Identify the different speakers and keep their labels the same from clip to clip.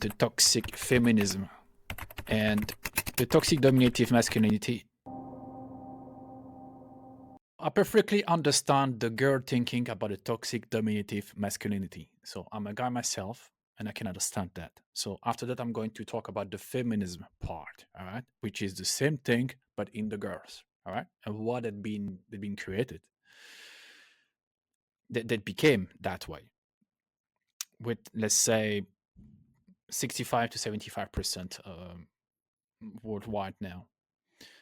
Speaker 1: the toxic feminism and the toxic dominative masculinity. I perfectly understand the girl thinking about the toxic dominative masculinity. So I'm a guy myself and I can understand that. So after that, I'm going to talk about the feminism part, all right, which is the same thing but in the girls, all right, and what had been created that became that way with, let's say, 65 to 75% worldwide now.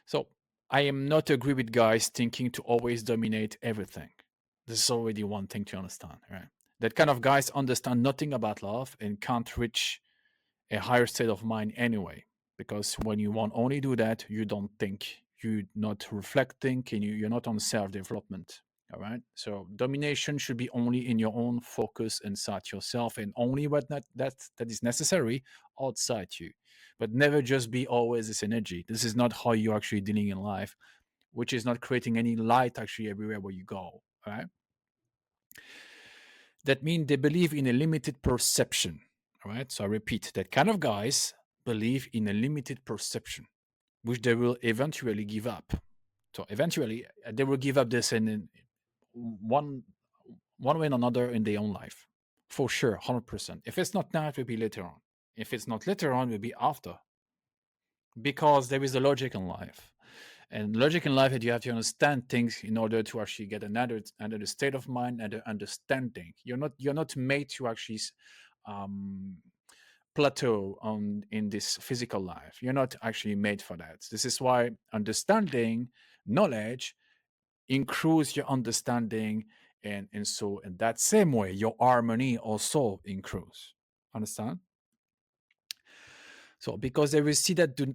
Speaker 1: So I am not agree with guys thinking to always dominate everything. This is already one thing to understand, right? That kind of guys understand nothing about love and can't reach a higher state of mind anyway. Because when you want only do that, you don't think, you're not reflecting, and you're not on self-development. All right. So domination should be only in your own focus inside yourself, and only what that is necessary outside you. But never just be always this energy. This is not how you're actually dealing in life, which is not creating any light actually everywhere where you go. All right. That means they believe in a limited perception. All right. So I repeat, that kind of guys believe in a limited perception, which they will eventually give up. So eventually they will give up this in one way or another in their own life. For sure, 100%. If it's not now, it will be later on. If it's not later on, it will be after. Because there is a logic in life. And logic in life that you have to understand things in order to actually get another state of mind and understanding. You're not made to actually plateau in this physical life. You're not actually made for that. This is why understanding, knowledge, increase your understanding, and so in that same way your harmony also increase. Understand? So because they will see that do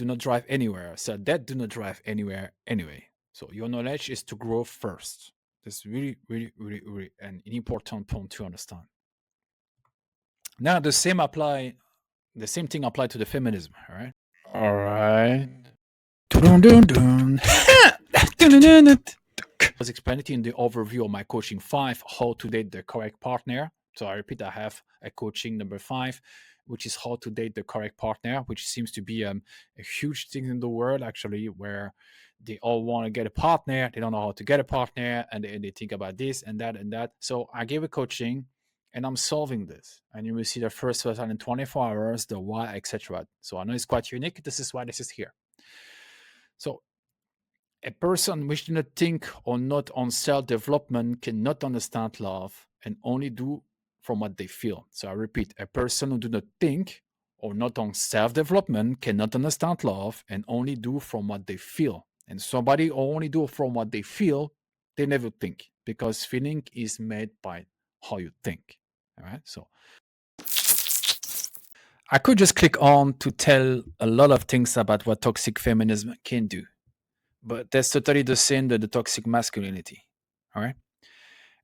Speaker 1: not drive anywhere, so that do not drive anywhere anyway. So your knowledge is to grow first. That's really, really, really, really an important point to understand. Now the same thing apply to the feminism. All right. I was explaining it in the overview of my coaching 5, how to date the correct partner. So I repeat, I have a coaching number 5, which is how to date the correct partner, which seems to be a huge thing in the world actually, where they all want to get a partner, they don't know how to get a partner, and they think about this and that and that. So I gave a coaching and I'm solving this. And you will see the first result in 24 hours, the why, etc. So I know it's quite unique. This is why this is here. So a person which do not think or not on self-development cannot understand love and only do from what they feel. So I repeat, a person who do not think or not on self-development cannot understand love and only do from what they feel. And somebody who only do from what they feel, they never think, because feeling is made by how you think. All right. So I could just click on to tell a lot of things about what toxic feminism can do, but that's totally the same that the toxic masculinity. All right.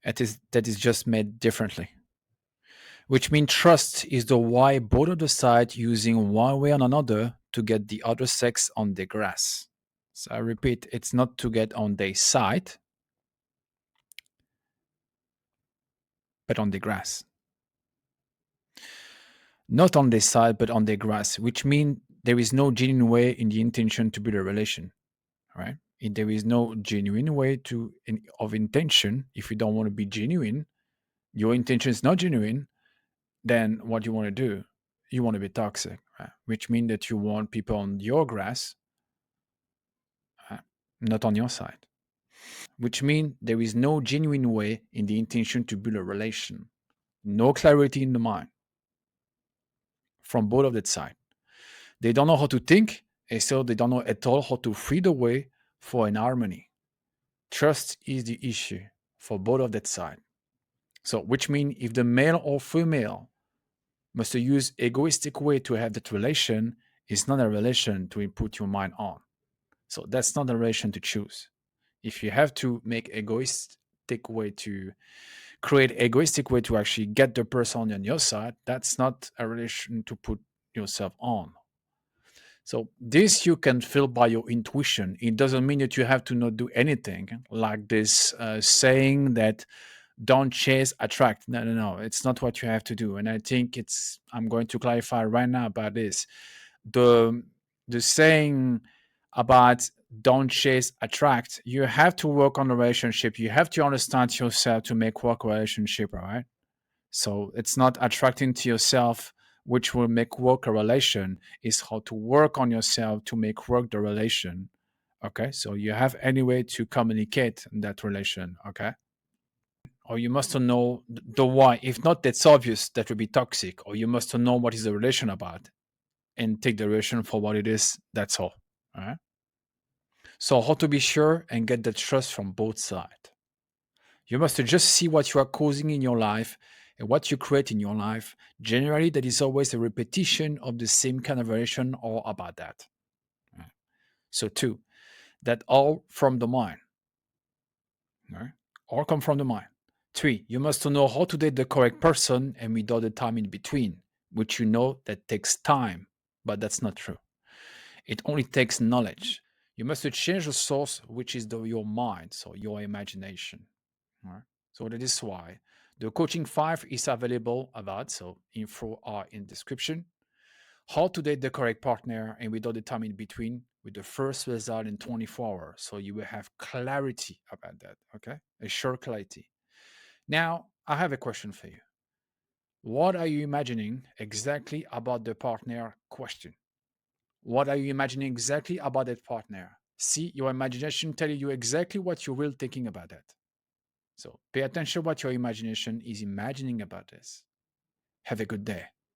Speaker 1: That is just made differently, which means trust is the why both of the sides using one way or another to get the other sex on the grass. So I repeat, it's not to get on their side, but on the grass. Not on their side, but on their grass, which means there is no genuine way in the intention to build a relation. Right? If there is no genuine way of intention, if you don't want to be genuine, your intention is not genuine, then what you want to do, you want to be toxic, right? Which means that you want people on your grass, not on your side. Which means there is no genuine way in the intention to build a relation, no clarity in the mind from both of that side. They don't know how to think, and so they don't know at all how to free the way for an harmony. Trust is the issue for both of that side. So, which means if the male or female must use egoistic way to have that relation, it's not a relation to put your mind on. So that's not a relation to choose. If you have to make egoistic way to create egoistic way to actually get the person on your side, that's not a relation to put yourself on. So this you can feel by your intuition. It doesn't mean that you have to not do anything. Like this saying that Don't chase, attract. No, no, no. It's not what you have to do. And I think I'm going to clarify right now about this. The the saying about don't chase, attract, you have to work on the relationship. You have to understand yourself to make work relationship, all right? So it's not attracting to yourself, which will make work a relation, is how to work on yourself to make work the relation. Okay. So you have any way to communicate in that relation. Okay. Or you must know the why. If not, that's obvious. That would be toxic. Or you must know what is the relation about and take the relation for what it is. That's all. All right. So how to be sure and get the trust from both sides. You must just see what you are causing in your life and what you create in your life. Generally, that is always a repetition of the same kind of relation or about that. Right? So, two, that all from the mind. Right? All come from the mind. Three, you must know how to date the correct person and without the time in between, which you know that takes time, but that's not true. It only takes knowledge. You must change the source, which is your mind, so your imagination. Right? So that is why the coaching 5 is available about, so info are in description. How to date the correct partner and without the time in between with the first result in 24 hours. So you will have clarity about that. Okay. A sure clarity. Now, I have a question for you. What are you imagining exactly about the partner question? What are you imagining exactly about that partner? See, your imagination telling you exactly what you're really thinking about that. So pay attention what your imagination is imagining about this. Have a good day.